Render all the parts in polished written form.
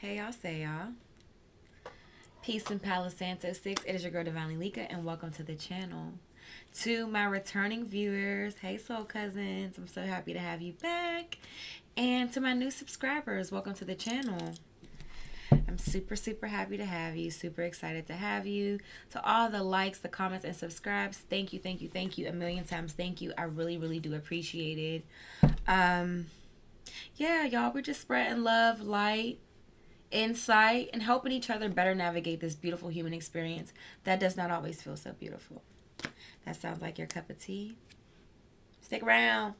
Hey y'all, say y'all. Peace and Palo Santo 6. It is your girl Divinely Lika and welcome to the channel. To my returning viewers, hey soul cousins, I'm so happy to have you back. And to my new subscribers, welcome to the channel. I'm super happy to have you, super excited to have you. To all the likes, the comments, and subscribes, thank you a million times. Thank you. I really do appreciate it. Yeah, y'all, we're just spreading love, light, insight, and helping each other better navigate this beautiful human experience that does not always feel so beautiful. That sounds like your cup of tea. Stick around.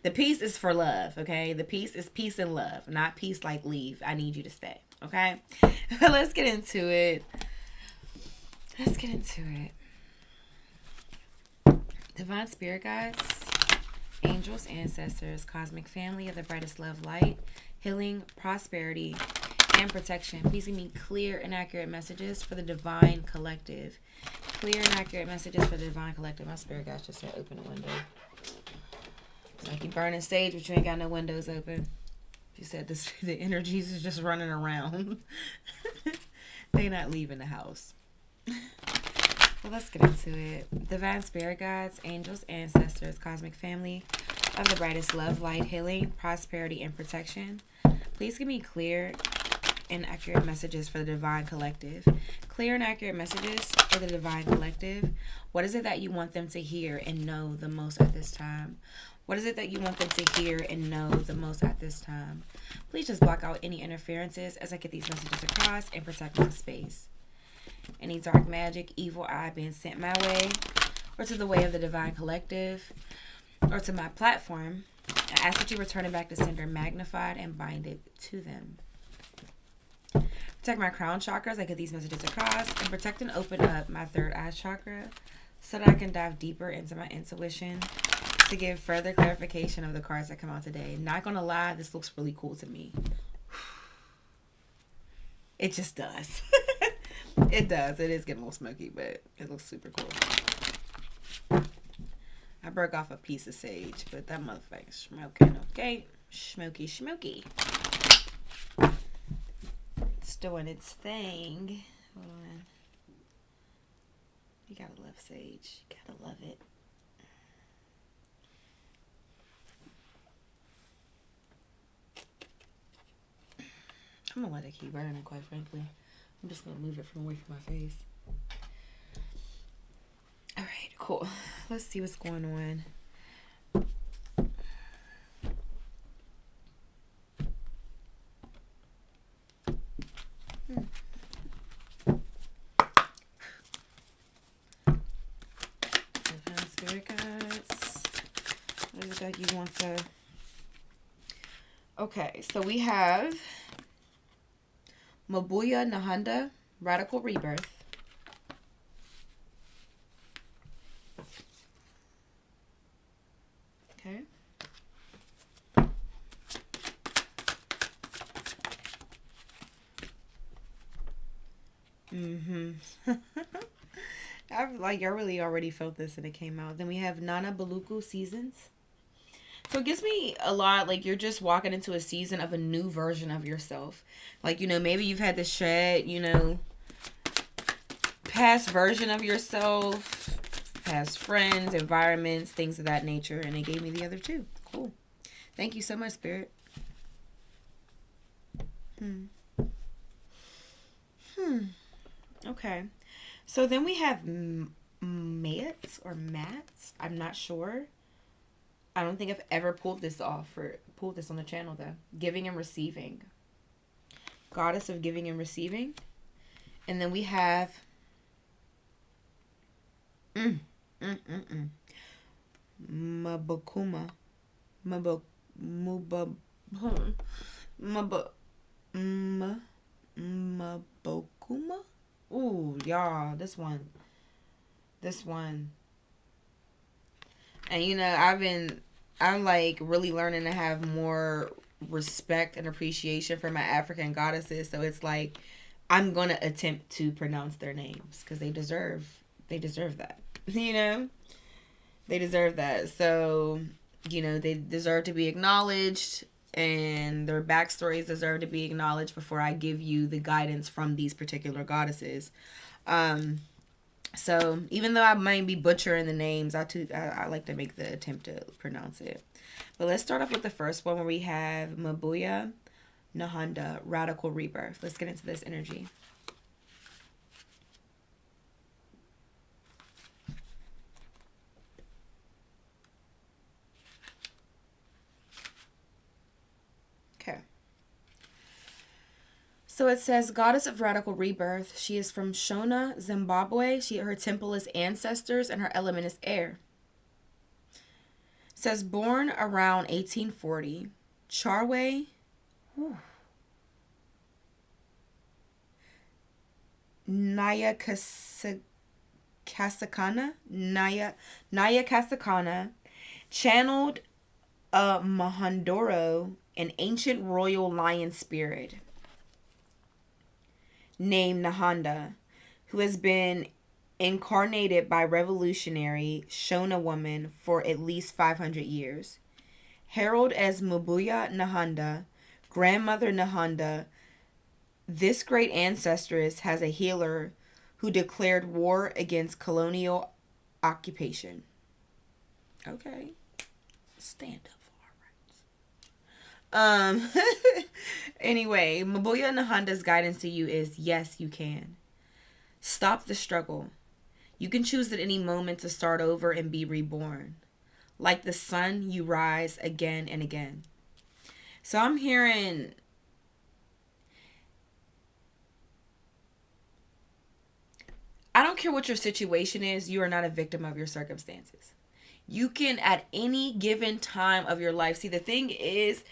The peace is for love, okay? The peace is peace and love, not peace like leave. I need you to stay, okay? Let's get into it. Divine spirit guides, angels, ancestors, cosmic family of the brightest love, light, healing, prosperity, and protection. Please give me clear and accurate messages for the divine collective. Clear and accurate messages for the divine collective. My spirit guides just said open the window. It's like you burning sage, but you ain't got no windows open. She said this, the energies is just running around. They not leaving the house. Well, let's get into it. Divine spirit guides, angels, ancestors, cosmic family of the brightest love, light, healing, prosperity, and protection. Please give me clear and accurate messages for the divine collective. Clear and accurate messages for the divine collective. What is it that you want them to hear and know the most at this time? What is it that you want them to hear and know the most at this time? Please just block out any interferences as I get these messages across and protect my space. Any dark magic, evil eye being sent my way, or to the way of the divine collective, or to my platform, I ask that you return it back to sender magnified and bind it to them. Protect my crown chakras. I get these messages across, and protect and open up my third eye chakra so that I can dive deeper into my intuition to give further clarification of the cards that come out today. Not gonna lie, this looks really cool to me. It just does. It does. It is getting a little smoky, but it looks super cool. I broke off a piece of sage, but that motherfucker's smoking, okay? Smoky. It's doing its thing. Hold on. You gotta love sage. You gotta love it. I'm gonna let it keep burning, quite frankly. I'm just gonna move it from away from my face. Alright, cool. Let's see what's going on. Divine spirit guides. What is it that you want to... Okay, so we have Mabuya Nahanda, Radical Rebirth. Okay. I really already felt this and it came out. Then we have Nana Baluku Seasons. So it gives me a lot, like you're just walking into a season of a new version of yourself. Like, maybe you've had to shed, past version of yourself, past friends, environments, things of that nature. And it gave me the other two. Cool. Thank you so much, Spirit. Okay. So then we have mats or mats. I'm not sure. I don't think I've ever pulled this on the channel though. Giving and receiving. Goddess of giving and receiving. And then we have Mabokuma. Mabokuma? Ooh, y'all, this one. And I'm like really learning to have more respect and appreciation for my African goddesses. So it's like I'm gonna attempt to pronounce their names because they deserve that. They deserve that. So they deserve to be acknowledged and their backstories deserve to be acknowledged before I give you the guidance from these particular goddesses. So even though I might be butchering the names, I like to make the attempt to pronounce it. But let's start off with the first one where we have Mabuya Nahanda, Radical Rebirth. Let's get into this energy. Okay. So it says, Goddess of Radical Rebirth. She is from Shona, Zimbabwe. Her temple is ancestors and her element is air. It says, born around 1840, Charwe. Naya Kasakana, channeled a Mahandoro, an ancient royal lion spirit named Nahanda, who has been incarnated by revolutionary Shona woman for at least 500 years. Heralded as Mabuya Nahanda, Grandmother Nahanda, this great ancestress has a healer who declared war against colonial occupation. Okay. Stand up for our rights. Anyway, Mabuya Nahanda's guidance to you is, yes, you can. Stop the struggle. You can choose at any moment to start over and be reborn. Like the sun, you rise again and again. So I'm hearing, I don't care what your situation is, you are not a victim of your circumstances. You can, at any given time of your life, see, the thing is,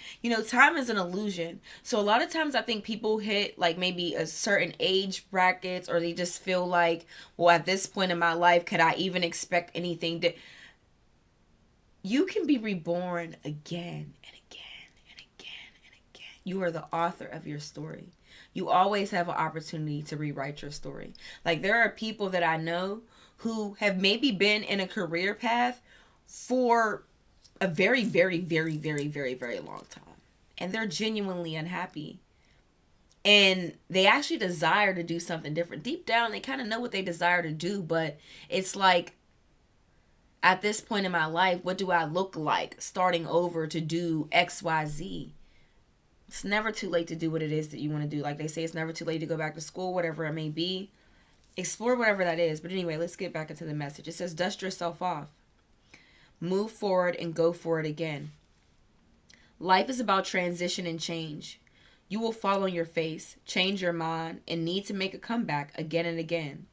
time is an illusion. So a lot of times I think people hit like maybe a certain age brackets, or they just feel like, well, at this point in my life, could I even expect anything to... You can be reborn again and again and again and again. You are the author of your story. You always have an opportunity to rewrite your story. Like, there are people that I know who have maybe been in a career path for a very, very, very, very, very, very long time. And they're genuinely unhappy. And they actually desire to do something different. Deep down, they kind of know what they desire to do. But it's like, at this point in my life, what do I look like starting over to do X, Y, Z? It's never too late to do what it is that you want to do. Like they say, it's never too late to go back to school, whatever it may be. Explore whatever that is. But anyway, let's get back into the message. It says, dust yourself off. Move forward and go for it again. Life is about transition and change. You will fall on your face, change your mind, and need to make a comeback again and again.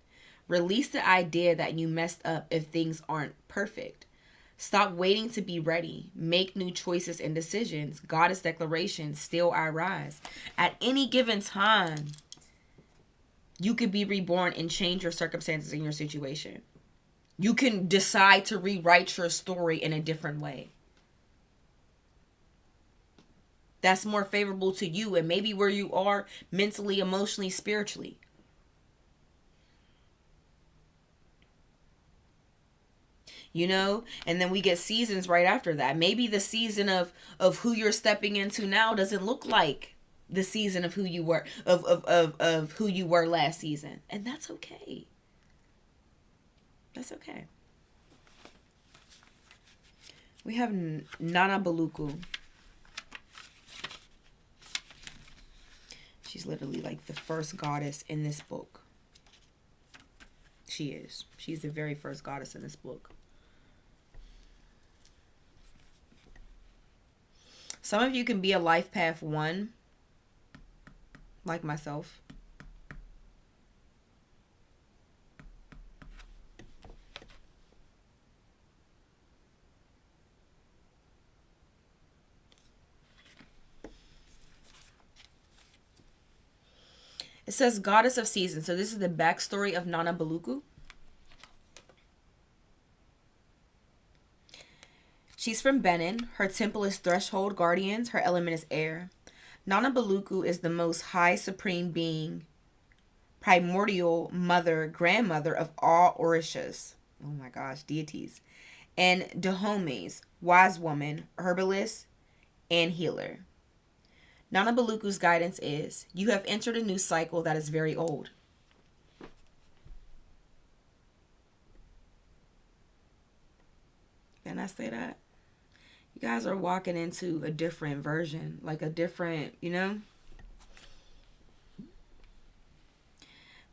Release the idea that you messed up if things aren't perfect. Stop waiting to be ready. Make new choices and decisions. Goddess declaration, still I rise. At any given time, you could be reborn and change your circumstances in your situation. You can decide to rewrite your story in a different way. That's more favorable to you and maybe where you are mentally, emotionally, spiritually. And then we get seasons right after that. Maybe the season of who you're stepping into now doesn't look like the season of who you were, of who you were last season. And that's okay. That's okay. We have Nana Baluku. She's literally like the first goddess in this book. She is. She's the very first goddess in this book. Some of you can be a life path 1, like myself. It says Goddess of Seasons. So this is the backstory of Nana Baluku. She's from Benin. Her temple is Threshold Guardians. Her element is air. Nana Baluku is the most high supreme being, primordial mother, grandmother of all Orishas. Oh my gosh, deities. And Dahomes, wise woman, herbalist, and healer. Nana Baluku's guidance is, you have entered a new cycle that is very old. Can I say that? You guys are walking into a different version, like a different,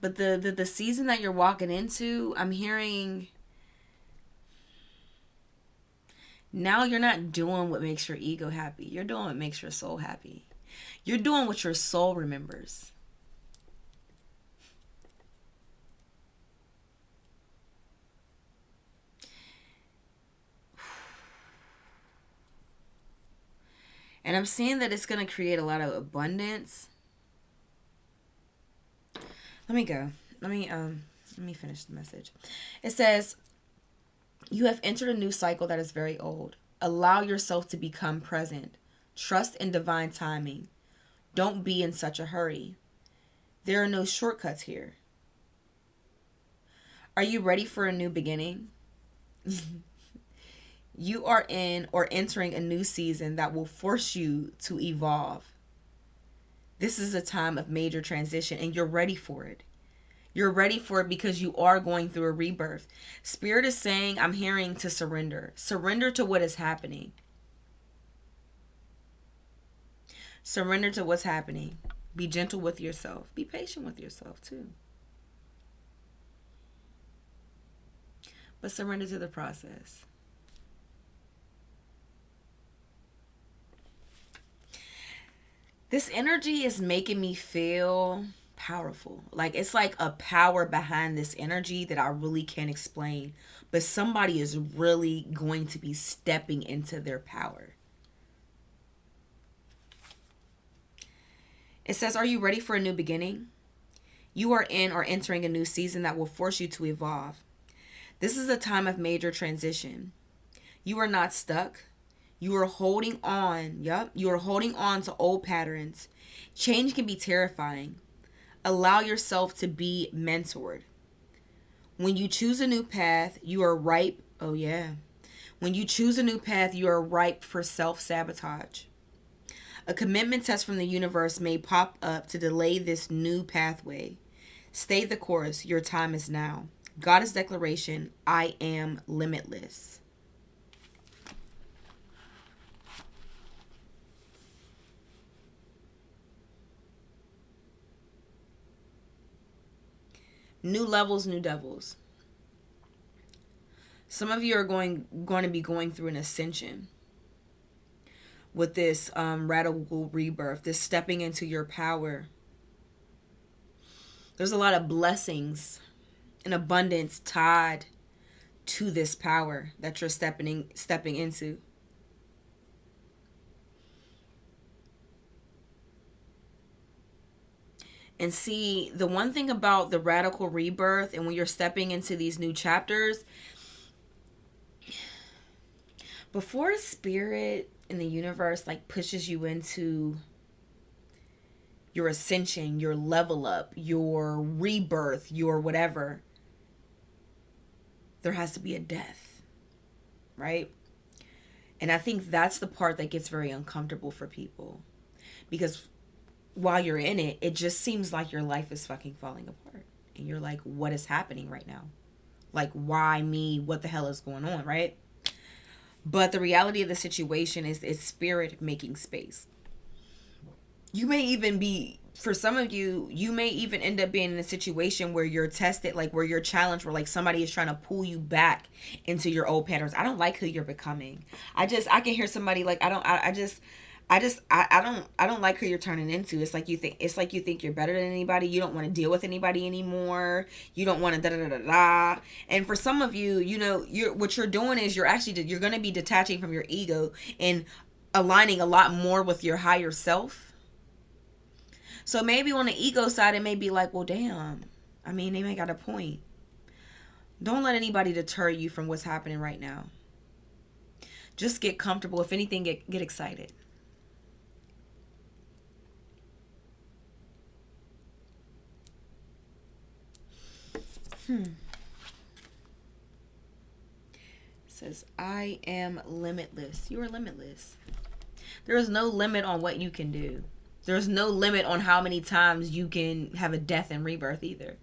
But the season that you're walking into, I'm hearing now you're not doing what makes your ego happy. You're doing what makes your soul happy. You're doing what your soul remembers. And I'm seeing that it's going to create a lot of abundance. Let me go. Let me finish the message. It says, you have entered a new cycle that is very old. Allow yourself to become present. Trust in divine timing. Don't be in such a hurry. There are no shortcuts here. Are you ready for a new beginning? You are in or entering a new season that will force you to evolve. This is a time of major transition and you're ready for it. You're ready for it because you are going through a rebirth. Spirit is saying, I'm hearing to surrender. Surrender to what is happening. Surrender to what's happening. Be gentle with yourself. Be patient with yourself too. But surrender to the process. This energy is making me feel powerful. Like it's like a power behind this energy that I really can't explain. But somebody is really going to be stepping into their power. It says, are you ready for a new beginning? You are in or entering a new season that will force you to evolve. This is a time of major transition. You are not stuck. You are holding on. You are holding on to old patterns. Change can be terrifying. Allow yourself to be mentored. When you choose a new path, you are ripe. Oh, yeah. When you choose a new path, you are ripe for self-sabotage. A commitment test from the universe may pop up to delay this new pathway. Stay the course. Your time is now. Goddess declaration, I am limitless. New levels, new devils. Some of you are going to be going through an ascension with this radical rebirth, this stepping into your power. There's a lot of blessings and abundance tied to this power that you're stepping into. And see, the one thing about the radical rebirth and when you're stepping into these new chapters, before spirit in the universe like pushes you into your ascension, your level up, your rebirth, your whatever, there has to be a death, right? And I think that's the part that gets very uncomfortable for people, because while you're in it, it just seems like your life is fucking falling apart. And you're like, what is happening right now? Like, why me? What the hell is going on, right? But the reality of the situation is it's spirit making space. You may even be, for some of you, you may even end up being in a situation where you're tested, like where you're challenged, where like somebody is trying to pull you back into your old patterns. I don't like who you're becoming. I can hear somebody like, I don't like who you're turning into. It's like you think you're better than anybody. You don't want to deal with anybody anymore. You don't want to da da da da. And for some of you, what you're doing is you're going to be detaching from your ego and aligning a lot more with your higher self. So maybe on the ego side, it may be like, well, damn. I mean, they may got a point. Don't let anybody deter you from what's happening right now. Just get comfortable. If anything, get excited. It says, I am limitless. You are limitless. There is no limit on what you can do. There's no limit on how many times you can have a death and rebirth either.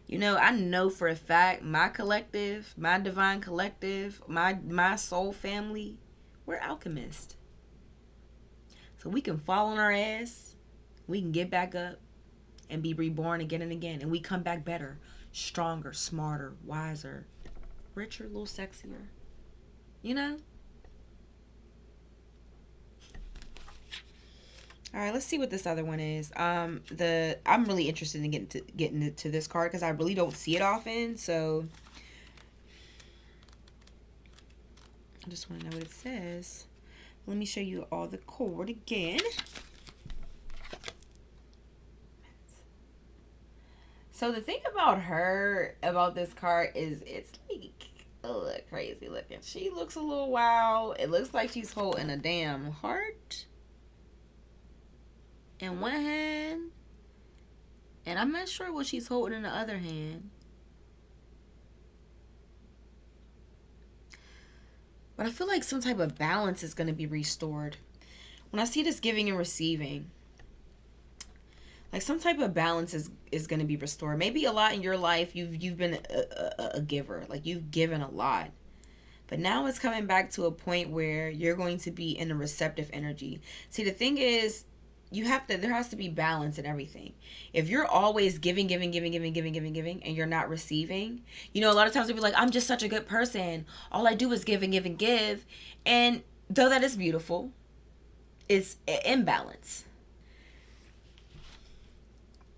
You know, I know for a fact my collective, my divine collective, my soul family, we're alchemists. So we can fall on our ass, we can get back up and be reborn again and again, and we come back better, stronger, smarter, wiser, richer, a little sexier. You know? All right, let's see what this other one is. I'm really interested in getting to this card because I really don't see it often. So I just want to know what it says. Let me show you all the cord again. So the thing about this card is it's like crazy looking. She looks a little wild. It looks like she's holding a damn heart in one hand, and I'm not sure what she's holding in the other hand. But I feel like some type of balance is going to be restored. When I see this giving and receiving, like some type of balance is going to be restored. Maybe a lot in your life you've been a giver, like you've given a lot, but now it's coming back to a point where you're going to be in a receptive energy. See, the thing is, there has to be balance in everything. If you're always giving, and you're not receiving, you know, a lot of times we'll be like, I'm just such a good person, all I do is give and give, and though that is beautiful, it's imbalance.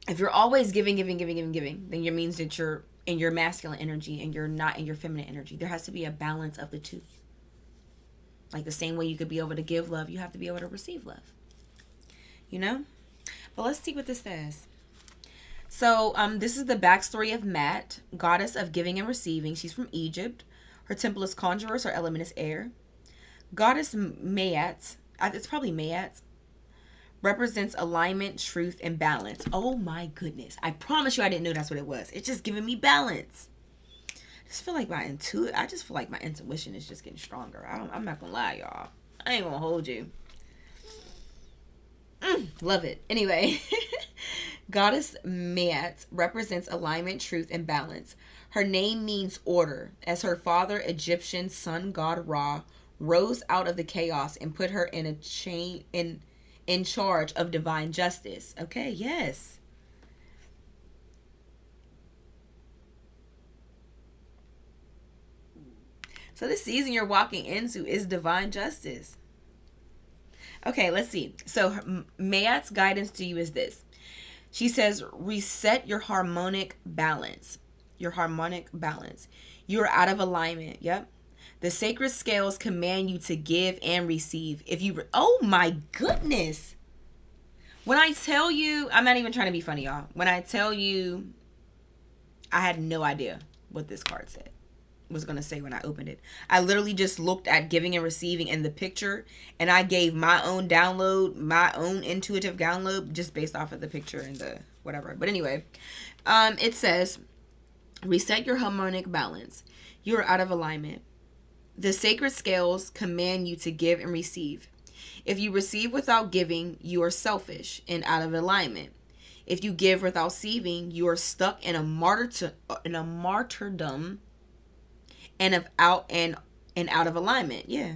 If you're always giving, then it means that you're in your masculine energy and you're not in your feminine energy. There has to be a balance of the two. Like the same way you could be able to give love, you have to be able to receive love. You know? But let's see what this says. So this is the backstory of Mat, goddess of giving and receiving. She's from Egypt. Her temple is conjurers. Her element is air. Goddess Mayat, it's probably Mayat, represents alignment, truth, and balance. Oh my goodness. I promise you I didn't know that's what it was. It's just giving me balance. I just feel like my intuition is just getting stronger. I'm not gonna lie, y'all. I ain't gonna hold you. Love it. Anyway, Goddess Mayat represents alignment, truth, and balance. Her name means order, as her father, Egyptian sun god Ra, rose out of the chaos and put her in charge of divine justice. Okay, yes. So this season you're walking into is divine justice. Okay, let's see. So Mayat's guidance to you is this. She says, reset your harmonic balance. Your harmonic balance. You're out of alignment. Yep. The sacred scales command you to give and receive. Oh my goodness. When I tell you, I'm not even trying to be funny, y'all. When I tell you, I had no idea what this card was going to say when I opened it. I literally just looked at giving and receiving in the picture, and I gave my own download, my own intuitive download, just based off of the picture and the whatever. But anyway, it says, reset your harmonic balance. You are out of alignment. The sacred scales command you to give and receive. If you receive without giving, you are selfish and out of alignment. If you give without receiving, you are stuck in a martyrdom and out of alignment. Yeah.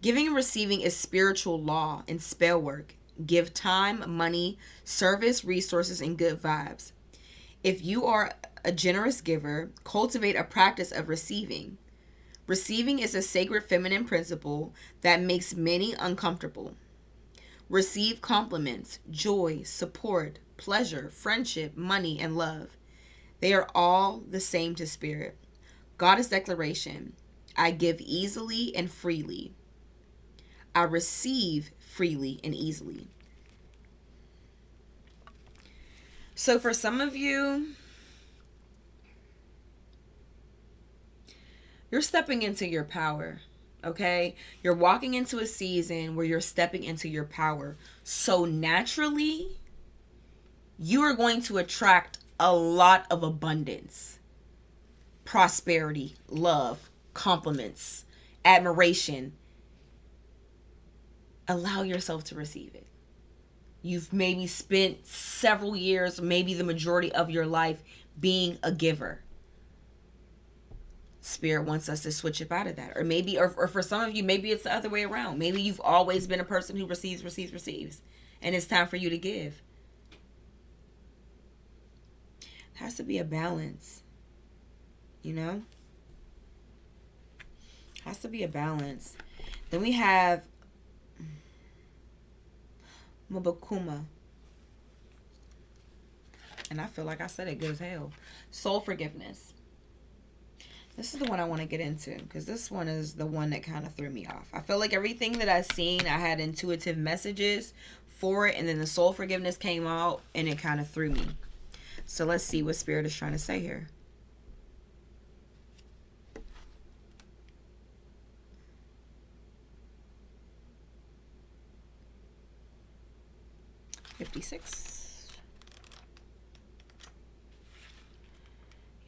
Giving and receiving is spiritual law and spell work. Give time, money, service, resources, and good vibes. If you are a generous giver, cultivate a practice of receiving. Receiving is a sacred feminine principle that makes many uncomfortable. Receive compliments, joy, support, pleasure, friendship, money, and love. They are all the same to spirit. Goddess declaration. I give easily and freely. I receive freely and easily. So for some of you, you're stepping into your power, okay? You're walking into a season where you're stepping into your power. So naturally, you are going to attract a lot of abundance, prosperity, love, compliments, admiration, allow yourself to receive it. You've maybe spent several years, maybe the majority of your life, being a giver. Spirit wants us to switch up out of that. Or maybe, or for some of you, maybe it's the other way around. Maybe you've always been a person who receives. And it's time for you to give. It has to be a balance. You know? It has to be a balance. Then we have Mabakuma. And I feel like I said it good as hell. Soul forgiveness. This is the one I want to get into, because this one is the one that kind of threw me off. I feel like everything that I've seen, I had intuitive messages for it, and then the soul forgiveness came out, and it kind of threw me. So let's see what Spirit is trying to say here. $56.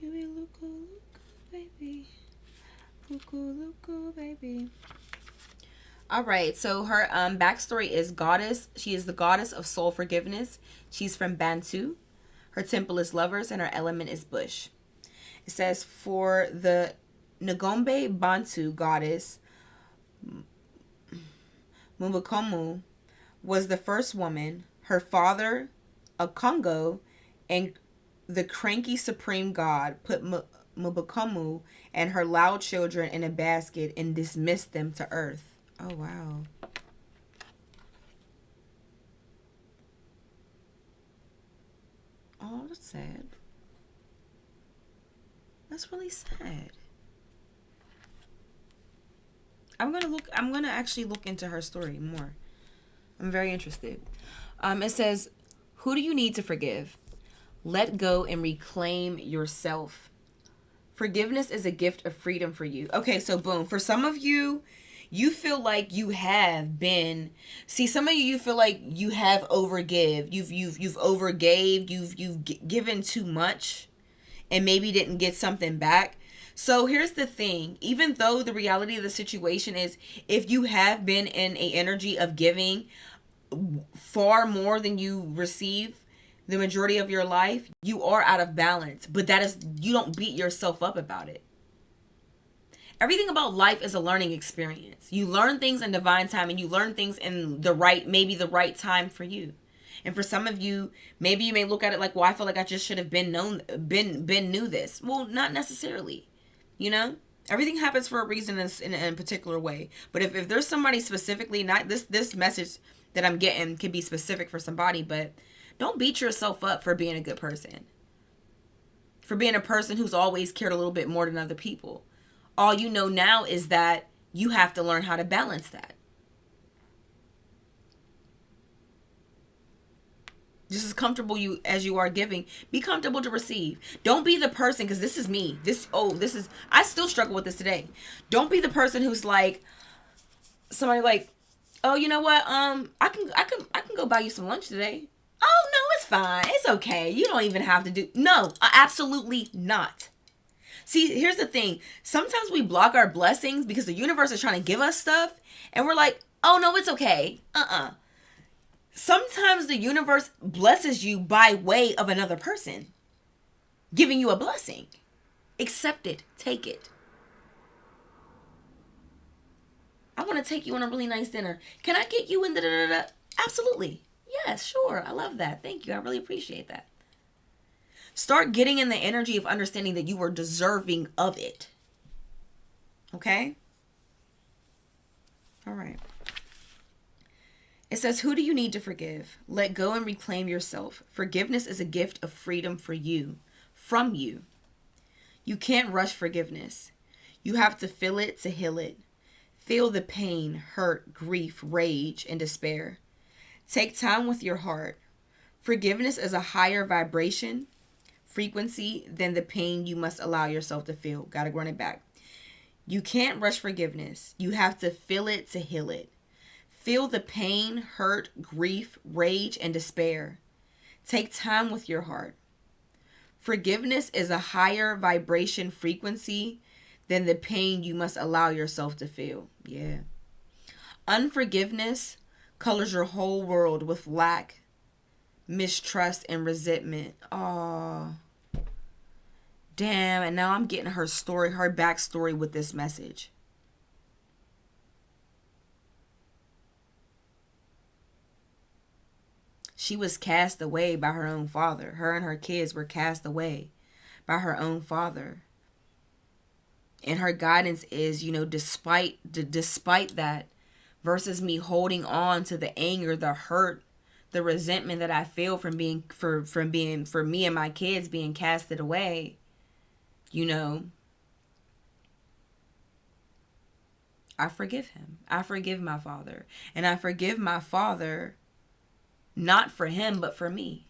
You be loco, baby. Loco, baby. All right, so her backstory is goddess. She is the goddess of soul forgiveness. She's from Bantu. Her temple is lovers, and her element is bush. It says, for the Ngombe Bantu goddess, Mubakomu was the first woman. Her father, a Congo, and the cranky supreme god put Mubakomu and her loud children in a basket and dismissed them to earth. Oh, wow. Oh, that's sad. That's really sad. I'm gonna actually look into her story more. I'm very interested. It says, who do you need to forgive? Let go and reclaim yourself. Forgiveness is a gift of freedom for you. Okay, so boom. For some of you, you feel like you have been. See, some of you feel like you have overgive. You've overgave. You've given too much, and maybe didn't get something back. So here's the thing. Even though the reality of the situation is, if you have been in a energy of giving far more than you receive the majority of your life, you are out of balance. But that is, you don't beat yourself up about it. Everything about life is a learning experience. You learn things in divine time, and you learn things in the right time for you. And for some of you, maybe you may look at it like, well, I feel like I just should have knew this. Well, not necessarily. You know, everything happens for a reason in a particular way. But if there's somebody specifically, not this message that I'm getting can be specific for somebody, but don't beat yourself up for being a good person. For being a person who's always cared a little bit more than other people. All you know now is that you have to learn how to balance that. Just as comfortable as you are giving, be comfortable to receive. Don't be the person, because this is me. I still struggle with this today. Don't be the person who's like, somebody like, oh, you know what? I can go buy you some lunch today. Oh no, it's fine. It's okay. You don't even have to do. No, absolutely not. See, here's the thing. Sometimes we block our blessings because the universe is trying to give us stuff, and we're like, oh no, it's okay. Sometimes the universe blesses you by way of another person giving you a blessing. Accept it. Take it. I want to take you on a really nice dinner. Can I get you in da-da-da-da? Absolutely. Yes, sure. I love that. Thank you. I really appreciate that. Start getting in the energy of understanding that you are deserving of it. Okay? All right. It says, who do you need to forgive? Let go and reclaim yourself. Forgiveness is a gift of freedom for you, from you. You can't rush forgiveness. You have to feel it to heal it. Feel the pain, hurt, grief, rage, and despair. Take time with your heart. Forgiveness is a higher vibration, frequency than the pain you must allow yourself to feel. Gotta run it back. You can't rush forgiveness. You have to feel it to heal it. Feel the pain, hurt, grief, rage, and despair. Take time with your heart. Forgiveness is a higher vibration frequency than the pain you must allow yourself to feel. Yeah. Unforgiveness colors your whole world with lack, mistrust, and resentment. Oh, damn. And now I'm getting her story, her backstory with this message. She was cast away by her own father. Her and her kids were cast away by her own father. And her guidance is, despite that, versus me holding on to the anger, the hurt, the resentment that I feel from me and my kids being casted away, I forgive him. I forgive my father. And I forgive my father not for him, but for me.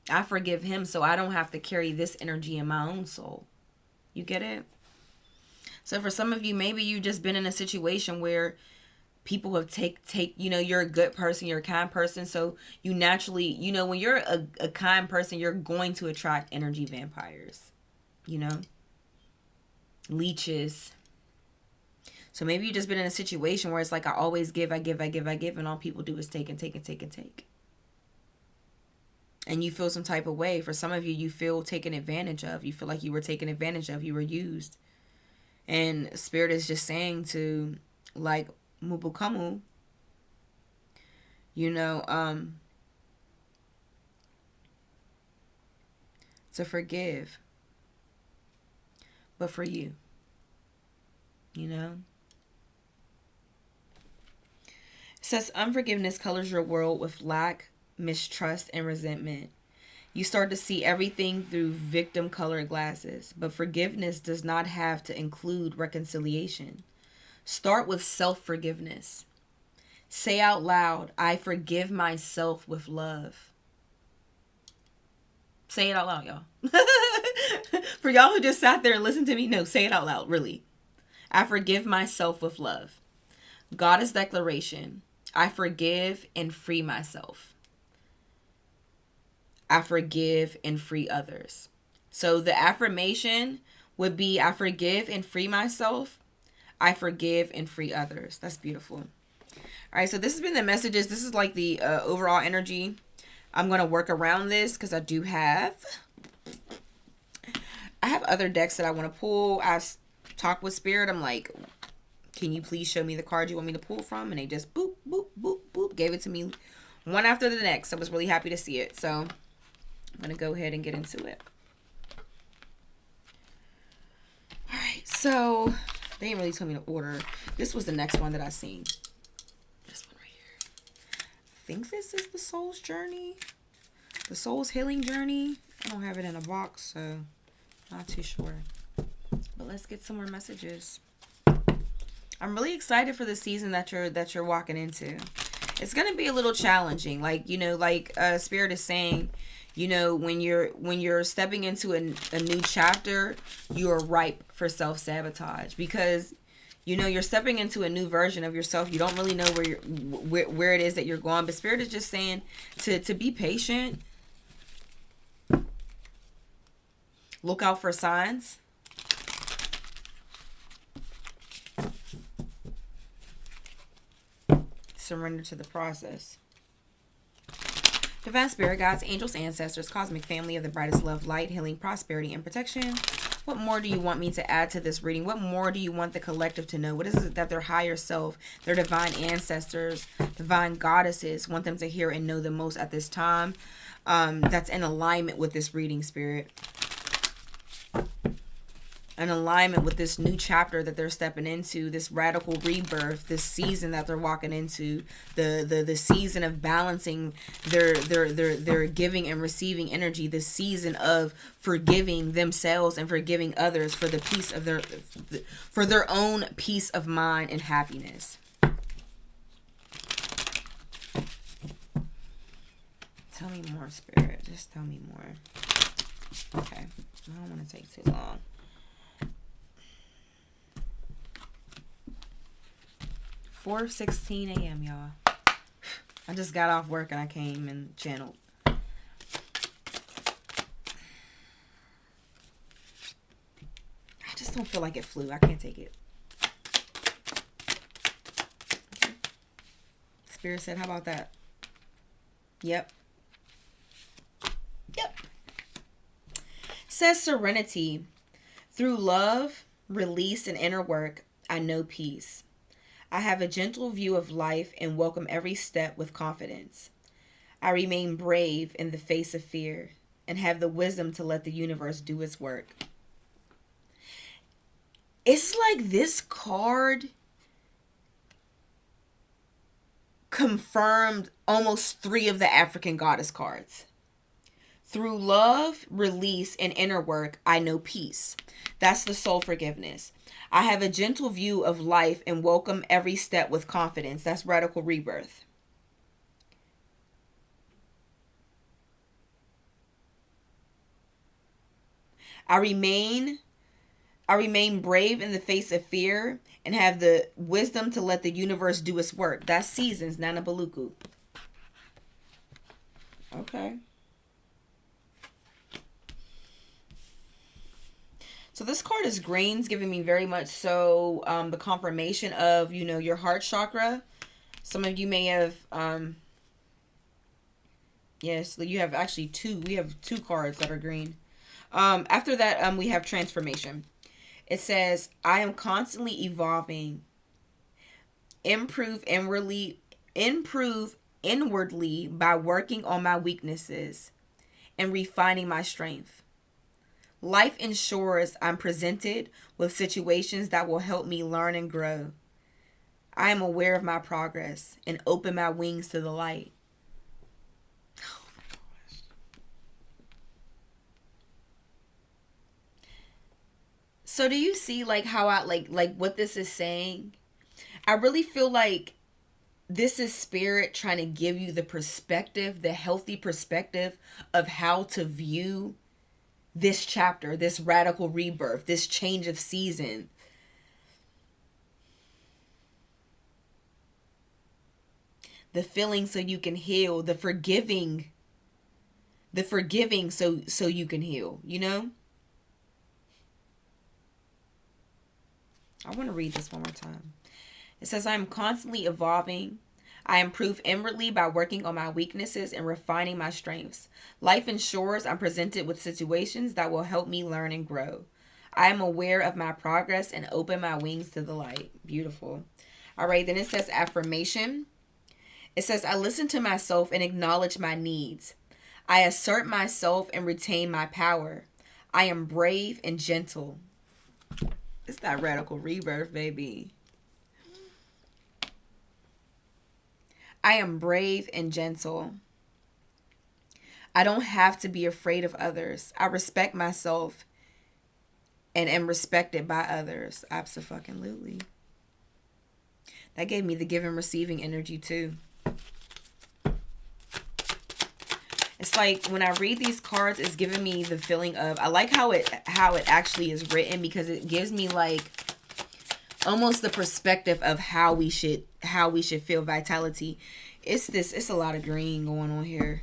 I forgive him so I don't have to carry this energy in my own soul. You get it? So for some of you, maybe you've just been in a situation where people have you're a good person, you're a kind person. So you naturally, when you're a kind person, you're going to attract energy vampires, leeches. So maybe you've just been in a situation where it's like, I always give, I give, and all people do is take and take and take and take. And you feel some type of way. For some of you, you feel taken advantage of. You feel like you were taken advantage of. You were used. And Spirit is just saying to, like, Mubukamu, to forgive. But for you. It says unforgiveness colors your world with lack, mistrust, and resentment. You start to see everything through victim-colored glasses, but forgiveness does not have to include reconciliation. Start with self-forgiveness. Say out loud, I forgive myself with love. Say it out loud, y'all. For y'all who just sat there and listened to me, no, say it out loud, really. I forgive myself with love. Goddess declaration. I forgive and free myself. I forgive and free others. So the affirmation would be, I forgive and free myself. I forgive and free others. That's beautiful. All right, so this has been the messages. This is like the overall energy. I'm going to work around this because I have other decks that I want to pull. I talk with Spirit. I'm like, can you please show me the card you want me to pull from? And they just boop, boop, boop, boop, gave it to me one after the next. I was really happy to see it. So I'm going to go ahead and get into it. All right, so they didn't really tell me to order. This was the next one that I seen. This one right here. I think this is the Soul's Journey. The Soul's Healing Journey. I don't have it in a box, so not too sure. But let's get some more messages. I'm really excited for the season that you're walking into. It's gonna be a little challenging, like Spirit is saying, when you're stepping into a new chapter, you are ripe for self-sabotage because you're stepping into a new version of yourself. You don't really know where it is that you're going, but Spirit is just saying to be patient. Look out for signs. Surrender to the process. Divine Spirit, Guides, Angels, Ancestors, Cosmic Family of the Brightest Love, Light, Healing, Prosperity, and Protection. What more do you want me to add to this reading? What more do you want the collective to know? What is it that their higher self, their divine ancestors, divine goddesses want them to hear and know the most at this time? That's in alignment with this reading, Spirit. In alignment with this new chapter that they're stepping into, this radical rebirth, this season that they're walking into, the season of balancing their giving and receiving energy, the season of forgiving themselves and forgiving others for the peace of for their own peace of mind and happiness. Tell me more, Spirit. Just tell me more. Okay. I don't want to take too long. 4:16 a.m. y'all. I just got off work and I came and channeled. just don't feel like it flew. I can't take it. Okay. Spirit said, how about that? Yep. Yep. Says serenity. Through love, release, and inner work, I know peace. I have a gentle view of life and welcome every step with confidence. I remain brave in the face of fear and have the wisdom to let the universe do its work. It's like this card confirmed almost 3 of the African goddess cards. Through love, release, and inner work, I know peace. That's the soul forgiveness. I have a gentle view of life and welcome every step with confidence. That's radical rebirth. I remain brave in the face of fear and have the wisdom to let the universe do its work. That's seasons, Nana Baluku. Okay. So this card is greens, giving me very much so the confirmation of, you know, your heart chakra. Some of you may have, yes, you have actually 2. We have 2 cards that are green. After that, we have transformation. It says, I am constantly evolving, improve inwardly by working on my weaknesses and refining my strength. Life ensures I'm presented with situations that will help me learn and grow. I am aware of my progress and open my wings to the light. Oh my gosh. So do you see like how I like what this is saying? I really feel like this is spirit trying to give you the perspective, the healthy perspective of how to view this chapter, this radical rebirth, this change of season. The feeling so you can heal, the forgiving so you can heal, you know? I want to read this one more time. It says, I am constantly evolving. I improve inwardly by working on my weaknesses and refining my strengths. Life ensures I'm presented with situations that will help me learn and grow. I am aware of my progress and open my wings to the light. Beautiful. All right, then it says affirmation. It says, I listen to myself and acknowledge my needs. I assert myself and retain my power. I am brave and gentle. It's that radical rebirth, baby. I am brave and gentle. I don't have to be afraid of others. I respect myself and am respected by others. Abso-fucking-lutely. That gave me the give and receiving energy too. It's like when I read these cards, it's giving me the feeling of, I like how it actually is written, because it gives me like almost the perspective of how we should feel vitality. It's a lot of green going on here.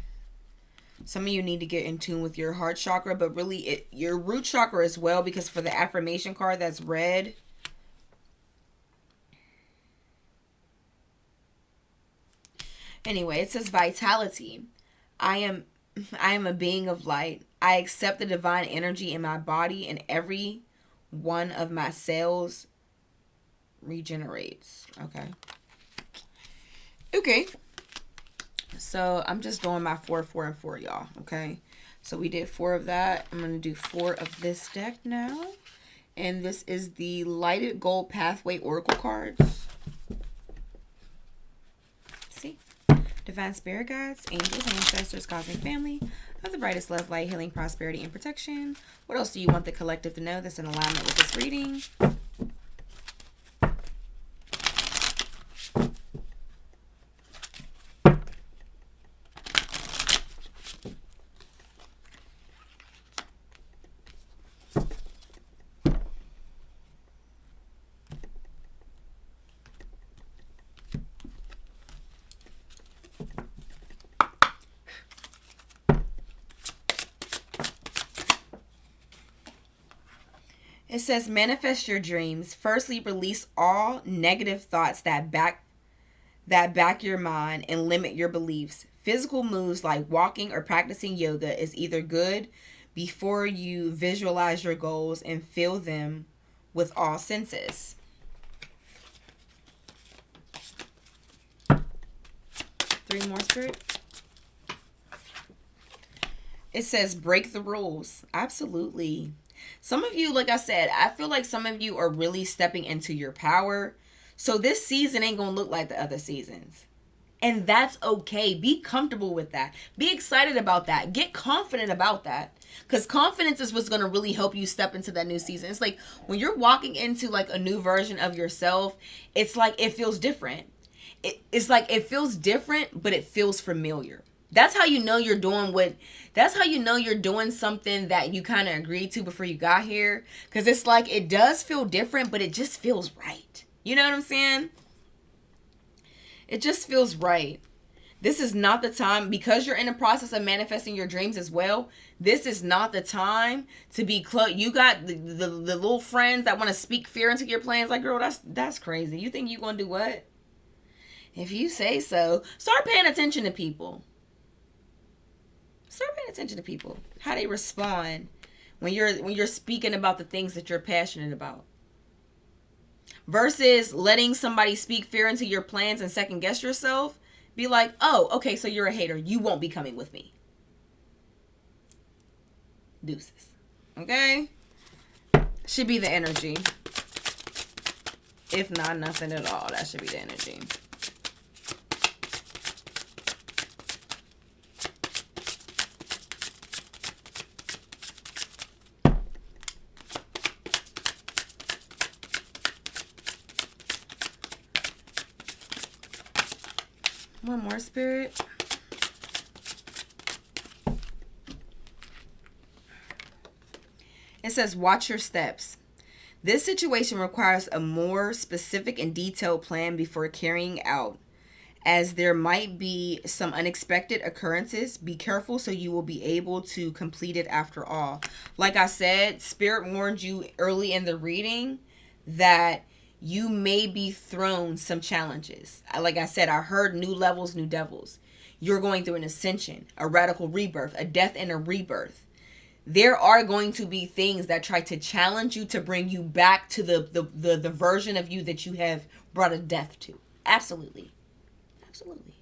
Some of you need to get in tune with your heart chakra, but really your root chakra as well, because for the affirmation card, that's red. Anyway, it says vitality. I am a being of light. I accept the divine energy in my body, and every one of my cells regenerates. Okay. So I'm just doing my 4, 4, and 4, y'all. Okay. So we did 4 of that. I'm going to do 4 of this deck now. And this is the Lighted Gold Pathway Oracle cards. See? Divine Spirit Guides, Angels, Ancestors, Cosmic Family of the brightest love, light, healing, prosperity, and protection. What else do you want the collective to know that's in alignment with this reading? It says manifest your dreams. Firstly, release all negative thoughts that back your mind and limit your beliefs. Physical moves like walking or practicing yoga is either good before you visualize your goals and feel them with all senses. Three more, Spirit. It says break the rules. Absolutely. Some of you, like I said, I feel like some of you are really stepping into your power. So this season ain't going to look like the other seasons. And that's okay. Be comfortable with that. Be excited about that. Get confident about that. Because confidence is what's going to really help you step into that new season. It's like when you're walking into like a new version of yourself, it's like it feels different. It's like it feels different, but it feels familiar. That's how you know you're doing something that you kind of agreed to before you got here. Because it's like it does feel different, but it just feels right. You know what I'm saying? It just feels right. This is not the time, because you're in the process of manifesting your dreams as well. This is not the time to be close. You got the little friends that want to speak fear into your plans. Like, girl, that's crazy. You think you're going to do what? If you say so, start paying attention to people. Start paying attention to people. How they respond when you're speaking about the things that you're passionate about. Versus letting somebody speak fear into your plans and second guess yourself. Be like, oh, okay, so you're a hater. You won't be coming with me. Deuces. Okay? Should be the energy. If not nothing at all, that should be the energy. One more, Spirit. It says, watch your steps. This situation requires a more specific and detailed plan before carrying out, as there might be some unexpected occurrences. Be careful so you will be able to complete it after all. Like I said, Spirit warned you early in the reading that you may be thrown some challenges. Like I said, I heard new levels, new devils. You're going through an ascension, a radical rebirth, a death and a rebirth. There are going to be things that try to challenge you to bring you back to the version of you that you have brought a death to. Absolutely. Absolutely.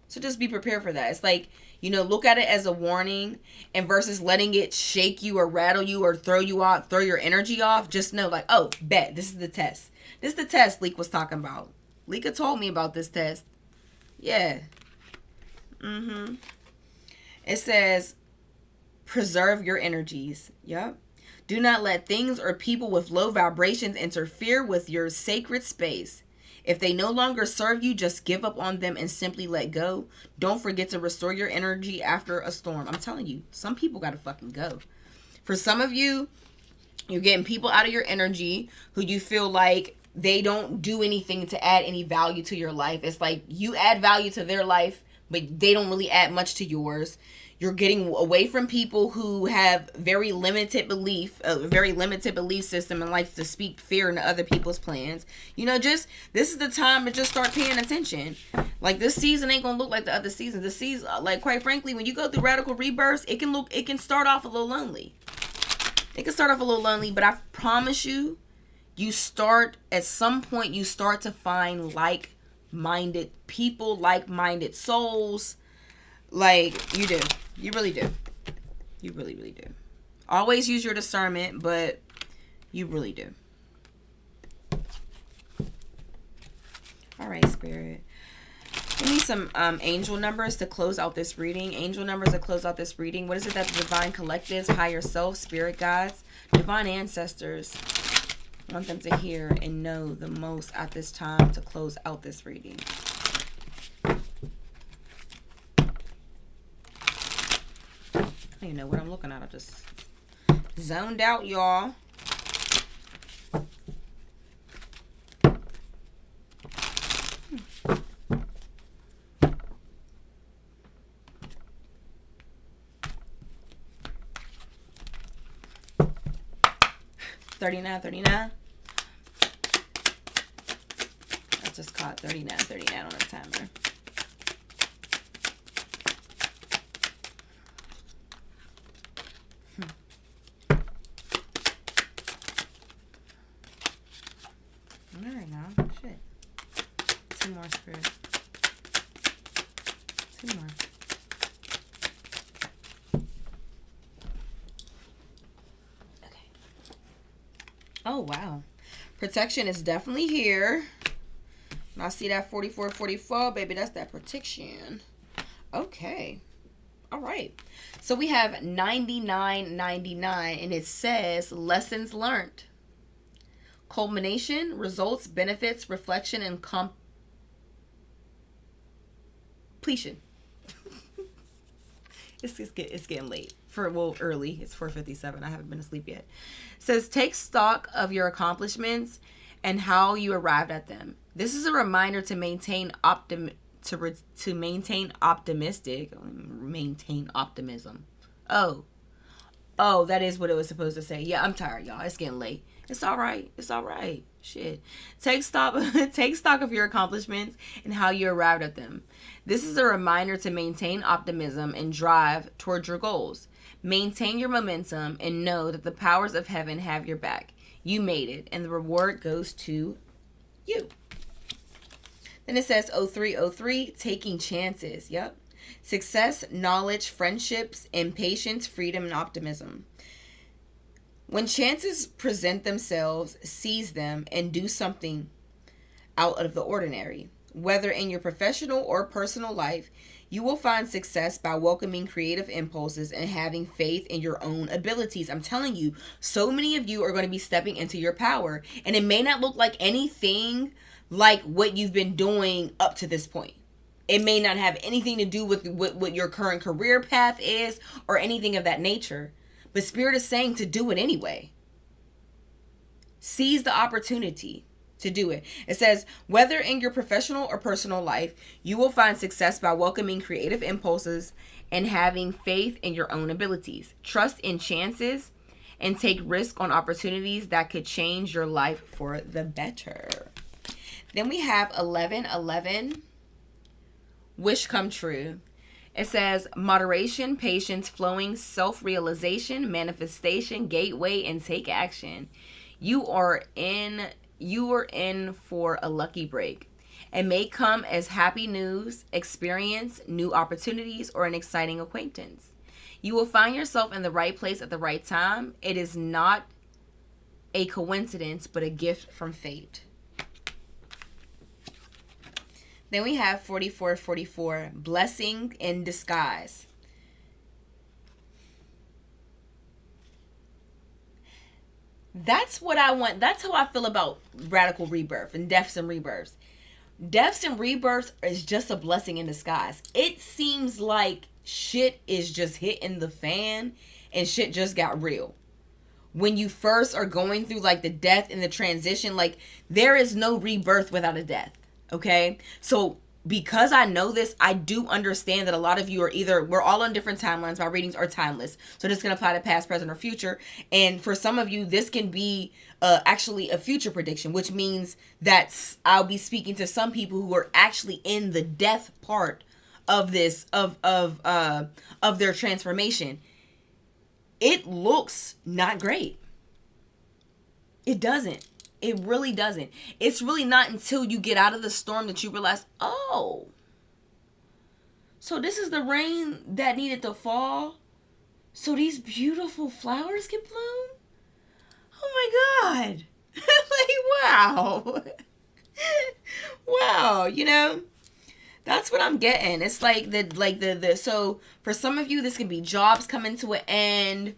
So just be prepared for that. It's like, look at it as a warning, and versus letting it shake you or rattle you or throw you off, throw your energy off. Just know, like, oh, bet, this is the test. This is the test Leek was talking about. Leeka told me about this test. Yeah. It says, preserve your energies. Yep. Do not let things or people with low vibrations interfere with your sacred space. If they no longer serve you, just give up on them and simply let go. Don't forget to restore your energy after a storm. I'm telling you, some people gotta fucking go. For some of you, you're getting people out of your energy who you feel like they don't do anything to add any value to your life. It's like you add value to their life, but they don't really add much to yours. You're getting away from people who have very limited belief, a very limited belief system, and likes to speak fear into other people's plans. This is the time to just start paying attention. Like, this season ain't gonna look like the other seasons. The season, like, quite frankly, when you go through radical rebirths, it can start off a little lonely. It can start off a little lonely, but I promise you, at some point, you start to find like-minded people, like-minded souls. Like, you do. You really do. You really, really do. Always use your discernment, but you really do. All right, Spirit. Give me some angel numbers to close out this reading. Angel numbers to close out this reading. What is it that the divine collectives, higher self, spirit guides, divine ancestors want them to hear and know the most at this time to close out this reading? I don't even know what I'm looking at. I just zoned out, y'all. 3939. I just caught 3939 on the timer. All right, now. Shit. 2 more, Spirit. 2 more. Okay. Oh, wow. Protection is definitely here. And I see that 4444, baby. That's that protection. Okay. All right. So we have 9999, and it says lessons learned. Culmination, results, benefits, reflection, and completion. It's getting late. Early. It's 4:57. I haven't been asleep yet. It says take stock of your accomplishments and how you arrived at them. This is a reminder to maintain maintain optimism. Oh, that is what it was supposed to say. Yeah, I'm tired, y'all. It's getting late. It's all right. It's all right. Shit. Take stock of your accomplishments and how you arrived at them. This is a reminder to maintain optimism and drive towards your goals. Maintain your momentum and know that the powers of heaven have your back. You made it, and the reward goes to you. Then it says 0303, taking chances. Yep. Success, knowledge, friendships, impatience, freedom, and optimism. When chances present themselves, seize them and do something out of the ordinary. Whether in your professional or personal life, you will find success by welcoming creative impulses and having faith in your own abilities. I'm telling you, so many of you are going to be stepping into your power, and it may not look like anything like what you've been doing up to this point. It may not have anything to do with what your current career path is or anything of that nature. But Spirit is saying to do it anyway. Seize the opportunity to do it. It says, whether in your professional or personal life, you will find success by welcoming creative impulses and having faith in your own abilities. Trust in chances and take risk on opportunities that could change your life for the better. Then we have 1111, wish come true. It says moderation, patience, flowing, self-realization, manifestation, gateway, and take action. You are in for a lucky break. It may come as happy news, experience, new opportunities, or an exciting acquaintance. You will find yourself in the right place at the right time. It is not a coincidence, but a gift from fate. Then we have 4444, blessing in disguise. That's what I want. That's how I feel about radical rebirth and deaths and rebirths. Deaths and rebirths is just a blessing in disguise. It seems like shit is just hitting the fan and shit just got real. When you first are going through like the death and the transition, like there is no rebirth without a death. Okay, so because I know this, I do understand that a lot of you are we're all on different timelines. My readings are timeless. So this can apply to past, present, or future. And for some of you, this can be actually a future prediction, which means that I'll be speaking to some people who are actually in the death part of this, of their transformation. It looks not great. It doesn't. It really doesn't. It's really not until you get out of the storm that you realize, oh, so this is the rain that needed to fall so these beautiful flowers can bloom? Oh my God. Like, wow. Wow, you know? That's what I'm getting. It's like so for some of you, this can be jobs coming to an end,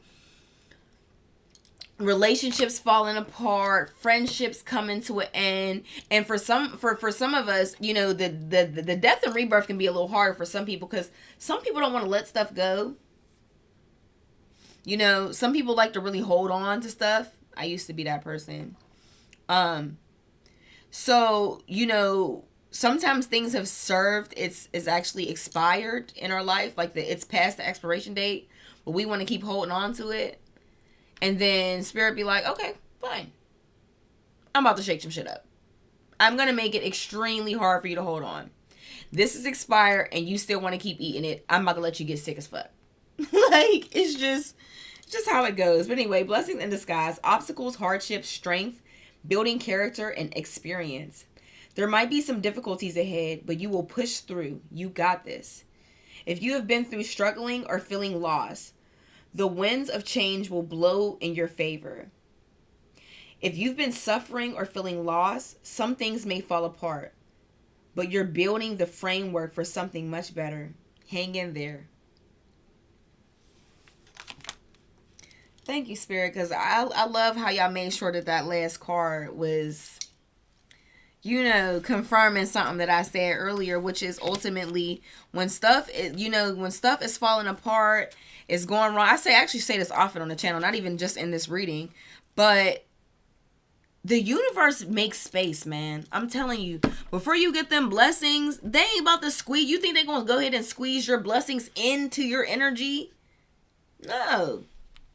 relationships falling apart, friendships coming to an end. And for some of us, you know, the death and rebirth can be a little harder for some people because some people don't want to let stuff go. You know, some people like to really hold on to stuff. I used to be that person. So, you know, sometimes things have served, it's actually expired in our life, like it's past the expiration date, but we want to keep holding on to it. And then Spirit be like, okay, Fine. I'm about to shake some shit up. I'm going to make it extremely hard for you to hold on. This is expired and you still want to keep eating it. I'm about to let you get sick as fuck. Like, it's just how it goes. But anyway, blessings in disguise. Obstacles, hardships, strength, building character, and experience. There might be some difficulties ahead, but you will push through. You got this. If you have been through struggling or feeling lost, the winds of change will blow in your favor. If you've been suffering or feeling lost, some things may fall apart, but you're building the framework for something much better. Hang in there. Thank you, Spirit, because I love how y'all made sure that last card was, you know, confirming something that I said earlier, which is ultimately when stuff is, you know, when stuff is falling apart, it's going wrong. I actually say this often on the channel, not even just in this reading, but the universe makes space, man. I'm telling you, before you get them blessings, they ain't about to squeeze. You think they're going to go ahead and squeeze your blessings into your energy? No.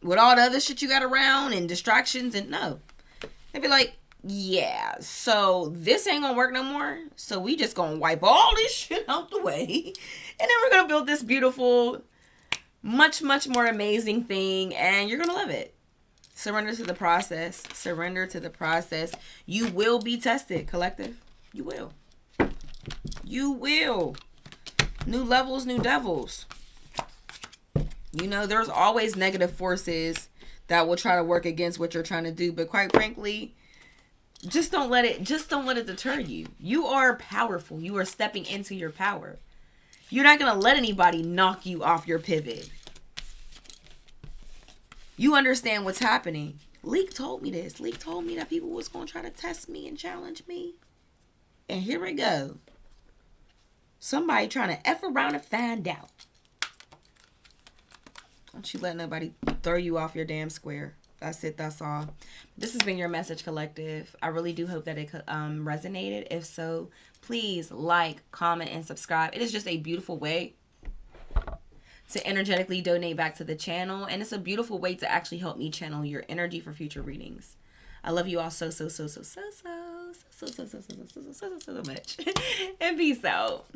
With all the other shit you got around and distractions, and no. They be like, yeah, so this ain't gonna work no more. So we just gonna wipe all this shit out the way. And then we're gonna build this beautiful, much, much more amazing thing. And you're gonna love it. Surrender to the process. Surrender to the process. You will be tested, collective. You will. You will. New levels, new devils. You know, there's always negative forces that will try to work against what you're trying to do. But quite frankly, just don't let it deter you. You are powerful. You are stepping into your power. You're not going to let anybody knock you off your pivot. You understand what's happening. Leek told me this. Leek told me that people was going to try to test me and challenge me. And here we go. Somebody trying to F around and find out. Don't you let nobody throw you off your damn square. That's it. That's all. This has been your message, collective. I really do hope that it resonated. If so, please like, comment, and subscribe. It is just a beautiful way to energetically donate back to the channel. And it's a beautiful way to actually help me channel your energy for future readings. I love you all so much. And peace out.